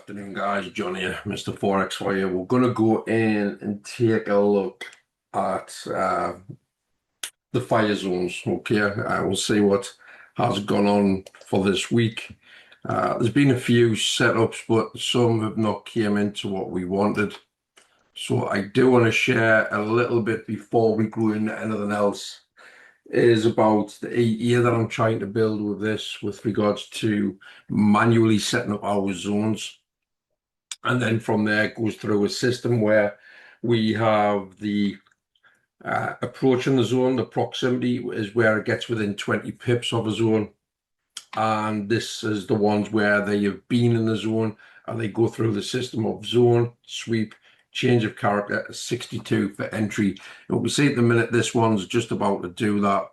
afternoon, guys. John here, Mr. Forex Fire. We're going to go in and take a look at the fire zones. Okay, we'll see what has gone on for this week. There's been a few setups, but some have not came into what we wanted. So I do want to share a little bit before we go into anything else. Is about the idea that I'm trying to build with this with regards to manually setting up our zones. And then from there it goes through a system where we have the approach in the zone. The proximity is where it gets within 20 pips of a zone. And this is the ones where they have been in the zone and they go through the system of zone, sweep, change of character, 62 for entry. And we see at the minute this one's just about to do that.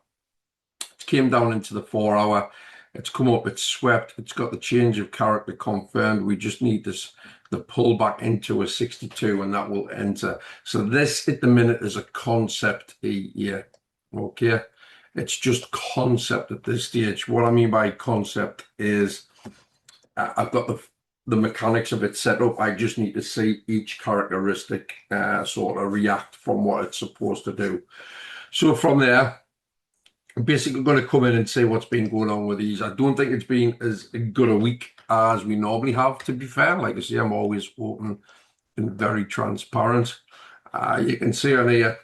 It came down into the 4 hour. It's come up, it's swept, it's got the change of character confirmed. We just need the pull back into a 62 and that will enter. So this at the minute is a concept here. Okay. It's just concept at this stage. What I mean by concept is I've got the mechanics of it set up. I just need to see each characteristic sort of react from what it's supposed to do. So from there, I'm basically going to come in and say what's been going on with these. I don't think it's been as good a week as we normally have, to be fair. Like I say, I'm always open and very transparent. You can see on here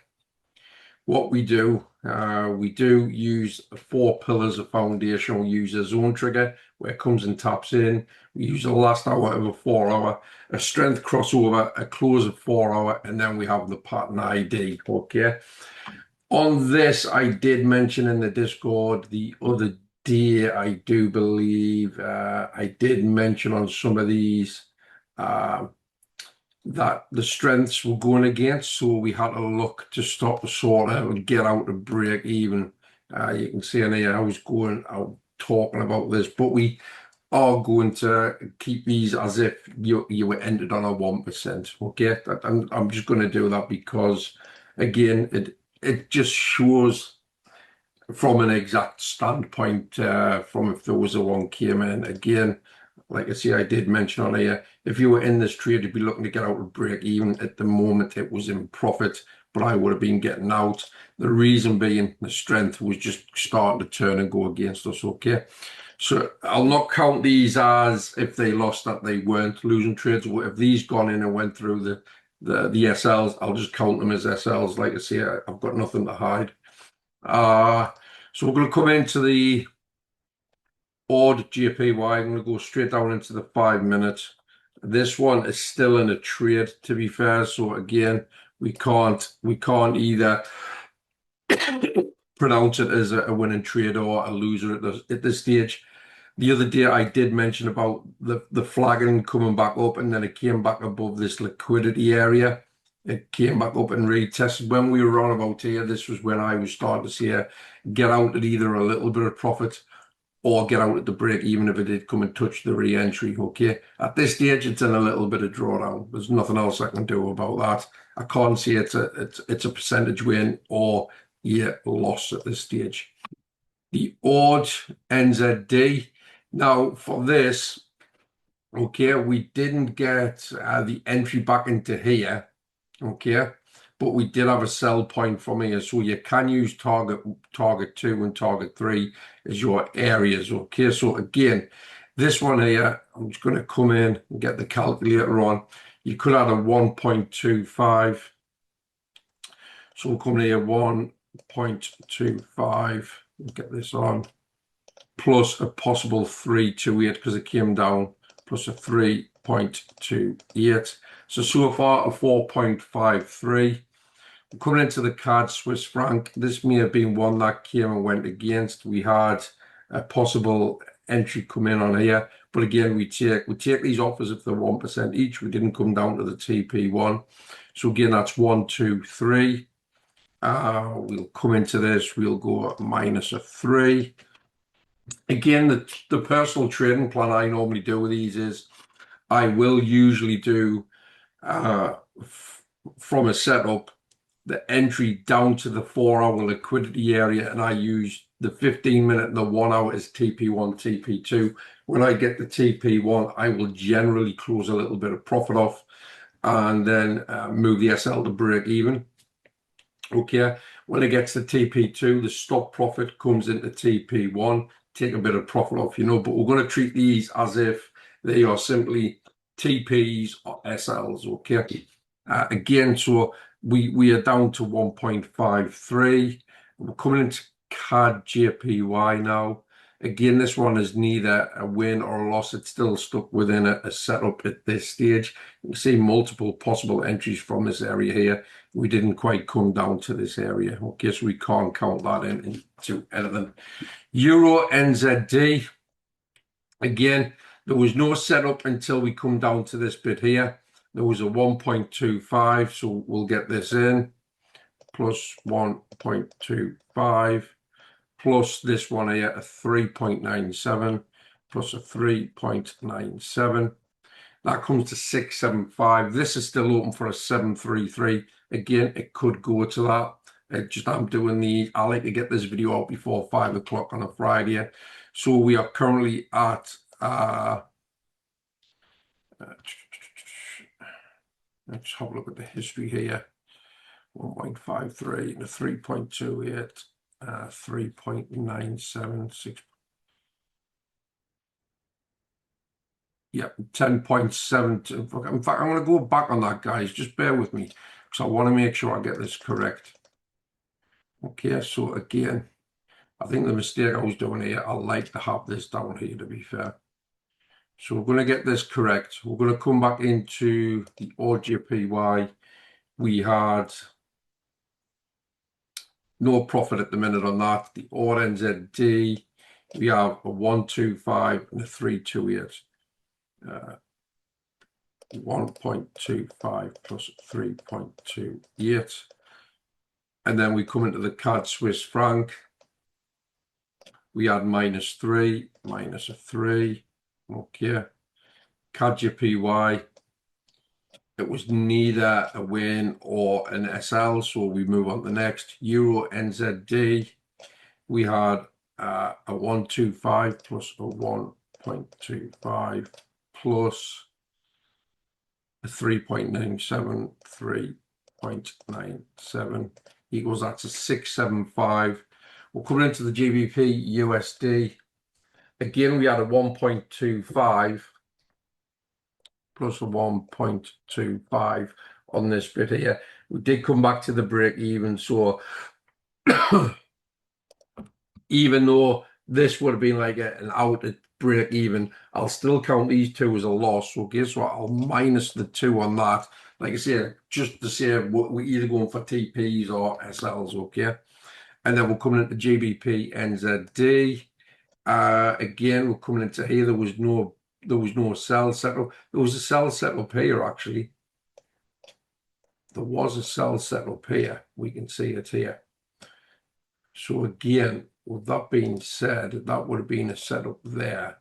what we do. We do use 4 pillars of foundation. We use a zone trigger where it comes and taps in. We use the last hour of a 4 hour, a strength crossover, a close of 4 hour, and then we have the pattern ID. Okay. On this, I did mention in the Discord the other day, I do believe, I did mention on some of these that the strengths were going against, so we had to look to stop the sort of and get out of break even. You can see in here I was going out talking about this, but we are going to keep these as if you were entered on a 1%. Okay, I'm just going to do that because, again, it just shows from an exact standpoint from if there was a one came in. Again, like I say, I did mention on here, if you were in this trade, you'd be looking to get out of break even. At the moment, it was in profit, but I would have been getting out. The reason being the strength was just starting to turn and go against us. Okay, so I'll not count these as if they lost that they weren't losing trades. If these gone in and went through the SLs, I'll just count them as SLs. Like I say, I've got nothing to hide. So we're going to come into the odd JPY. I'm going to go straight down into the 5 minutes. This one is still in a trade, to be fair. So again, we can't either pronounce it as a winning trade or a loser at this stage. The other day I did mention about the flagging coming back up, and then it came back above this liquidity area. It came back up and retested. When we were on about here, this was when I was starting to see get out at either a little bit of profit or get out at the break, even if it did come and touch the re-entry. Okay, at this stage it's in a little bit of drawdown. There's nothing else I can do about that. I can't see it's a percentage win or loss at this stage. The odd NZD. Now for this, okay, we didn't get the entry back into here, okay, but we did have a sell point from here, so you can use target 2 and target 3 as your areas. Okay, so again, this one here, I'm just going to come in and get the calculator on. You could add a 1.25, so we'll come here 1.25, get this on, plus a possible 328 because it came down, plus a 3.28. So far a 4.53. Coming into the card Swiss franc, this may have been one that came and went against. We had a possible entry come in on here, but again, we take these offers if they're 1% each. We didn't come down to the TP1. So again, that's 1, 2, 3. We'll come into this, we'll go minus a 3. Again, the personal trading plan I normally do with these is I will usually do from a setup the entry down to the 4 hour liquidity area, and I use the 15 minute and the 1 hour as TP1, TP2. when I get the TP1, I will generally close a little bit of profit off and then move the SL to break even. Okay, when it gets to TP2, the stop profit comes into TP1, take a bit of profit off, but we're going to treat these as if they are simply TPs or SLs, okay? Again, so we are down to 1.53. We're coming into CAD JPY now. Again, this one is neither a win or a loss. It's still stuck within a setup at this stage. You can see multiple possible entries from this area here. We didn't quite come down to this area. Okay, so we can't count that into anything. Euro NZD. Again, there was no setup until we come down to this bit here. There was a 1.25, so we'll get this in. Plus 1.25. Plus this one here, a 3.97, plus a 3.97. That comes to 675. This is still open for a 733. Again, it could go to that. I like to get this video out before 5 o'clock on a Friday. So we are currently at let's have a look at the history here. 1.53 and a 3.28. 3.976. Yep, 10.7. In fact, I'm going to go back on that, guys. Just bear with me because I want to make sure I get this correct. Okay, so again, I think the mistake I was doing here, I like to have this down here, to be fair. So we're going to get this correct. We're going to come back into the OJPY. We had no profit at the minute on that. The ORNZD, we have a 125 and a 328. 1.25 plus 3.28. And then we come into the CAD Swiss franc. We had -3, minus a 3. Okay. CAD JPY. It was neither a win or an SL, so we move on to the next. Euro NZD. We had a 125 plus a 1.25 plus a 3.97, 3.97 equals that's a 675. We're coming into the GBP USD. Again, we had a 1.25 plus a 1.25 on this bit here. We did come back to the break even, so even though this would have been like an out at break even, I'll still count these two as a loss. So guess what? I'll minus the 2 on that. Like I said, just to say we're either going for TPs or SLs, okay? And then we're coming into GBP NZD. Again, we're coming into here. There was no sell setup. There was a sell setup here, actually. There was a sell setup here. We can see it here. So again, with that being said, that would have been a setup there.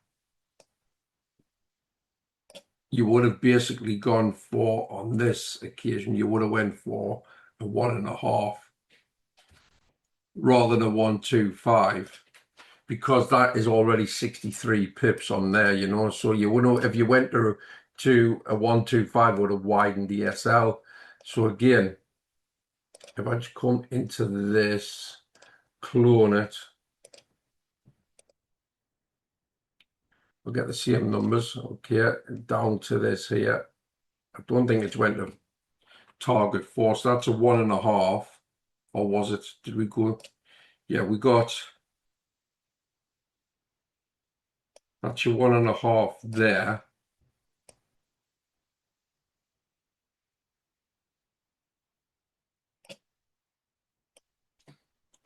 You would have basically gone for, on this occasion, you would have went for a 1.5 rather than a 125, because that is already 63 pips on there, So you wouldn't, if you went to a 125, would have widened the SL. So again, if I just come into this, clone it, we'll get the same numbers, okay, down to this here. I don't think it's went to target 4, so that's a 1.5, or was it? Did we go? Yeah, we got, that's your 1.5 there.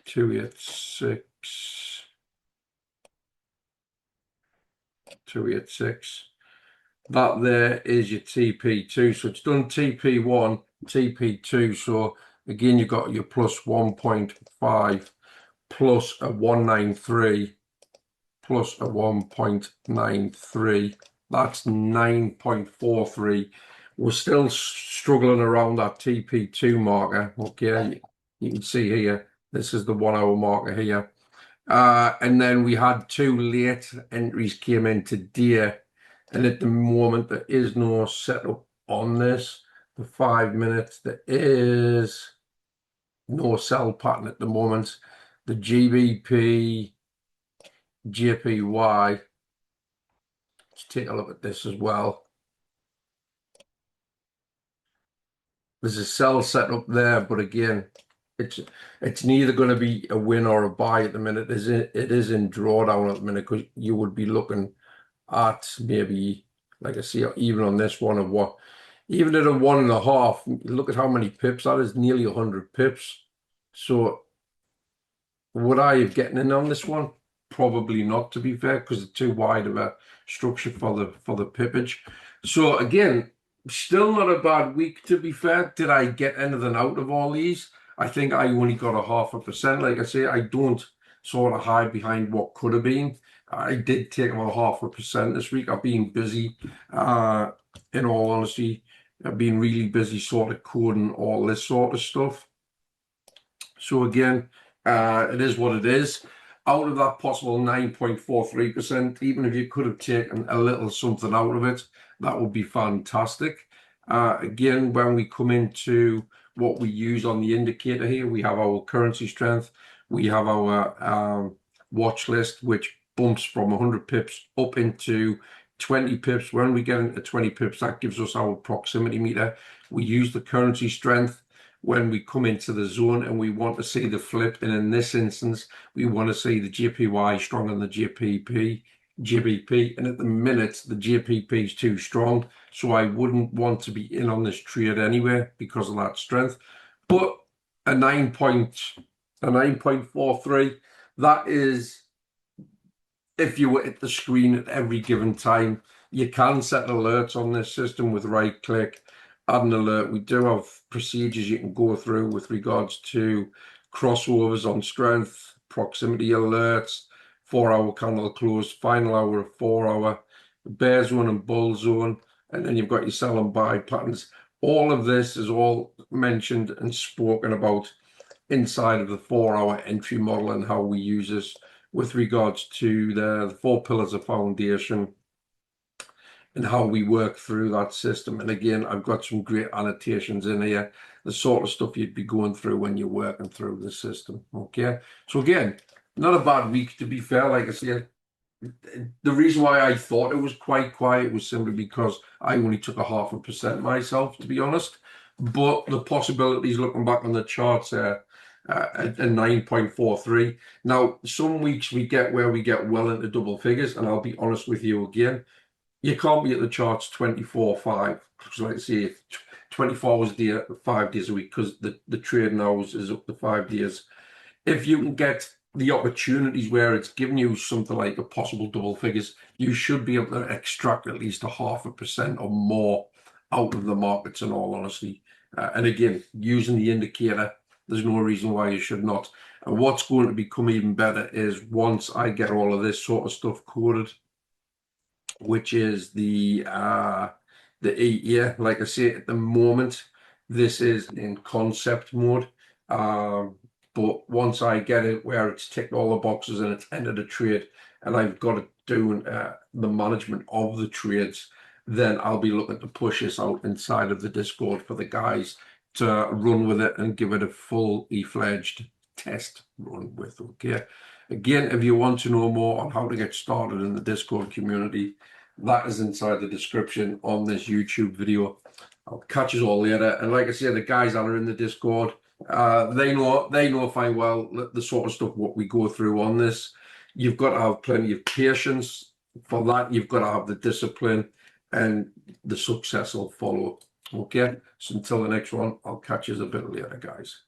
Two eight six. That there is your TP2. So it's done TP1, TP2. So again, you've got your plus 1.5 plus a 193 plus a 1.93. That's 9.43. We're still struggling around that TP2 marker. Okay, you can see here, this is the 1 hour marker here. And then we had two late entries came in today. And at the moment, there is no setup on this. For 5 minutes, there is no sell pattern at the moment. The GBP, JPY, let's take a look at this as well. There's a sell set up there, but again, it's neither going to be a win or a buy at the minute. It is in drawdown at the minute because you would be looking at maybe, like I see, even on this one of what, even at a 1.5, look at how many pips that is, nearly 100 pips. So would I have getting in on this one? Probably not, to be fair, because it's too wide of a structure for the pippage. So again, still not a bad week, to be fair. Did I get anything out of all these? I think I only got a 0.5%. Like I say, I don't sort of hide behind what could have been. I did take about 0.5% this week. I've been busy, in all honesty. I've been really busy sort of coding all this sort of stuff. So again, it is what it is. Out of that possible 9.43%, even if you could have taken a little something out of it, that would be fantastic. Again, when we come into what we use on the indicator here, we have our currency strength, we have our watch list, which bumps from 100 pips up into 20 pips. When we get into 20 pips, that gives us our proximity meter. We use the currency strength when we come into the zone and we want to see the flip. And in this instance, we want to see the JPY stronger than the GBP. And at the minute, the JPP is too strong. So I wouldn't want to be in on this trade anyway because of that strength. But a 9.43, that is, if you were at the screen at every given time, you can set alerts on this system with right click, add an alert. We do have procedures you can go through with regards to crossovers on strength, proximity alerts, 4-hour candle close, final hour of 4-hour, bear zone and bull zone, and then you've got your sell and buy patterns. All of this is all mentioned and spoken about inside of the 4-hour entry model and how we use this with regards to the 4 pillars of foundation and how we work through that system. And again, I've got some great annotations in here, the sort of stuff you'd be going through when you're working through the system. Okay, so again, not a bad week, to be fair. Like I said, the reason why I thought it was quite quiet was simply because I only took a 0.5% myself, to be honest. But the possibilities, looking back on the charts there, at 9.43. Now, some weeks we get where we get well into double figures, and I'll be honest with you again, you can't be at the charts 24/5. Because like I say, 24 hours a day, 5 days a week, because the trading hours is up to 5 days. If you can get the opportunities where it's giving you something like a possible double figures, you should be able to extract at least a 0.5% or more out of the markets, in all honesty. And again, using the indicator, there's no reason why you should not. And what's going to become even better is once I get all of this sort of stuff coded, which is the 8-year. Like I say, at the moment, this is in concept mode. But once I get it where it's ticked all the boxes and it's entered a trade, and I've got it doing the management of the trades, then I'll be looking to push this out inside of the Discord for the guys to run with it and give it a fully fledged test run with. Okay. Again, if you want to know more on how to get started in the Discord community, that is inside the description on this YouTube video. I'll catch you all later. And like I said, the guys that are in the Discord, they know fine well the sort of stuff what we go through on this. You've got to have plenty of patience. For that, you've got to have the discipline, and the success will follow. Okay, so until the next one, I'll catch you a bit later, guys.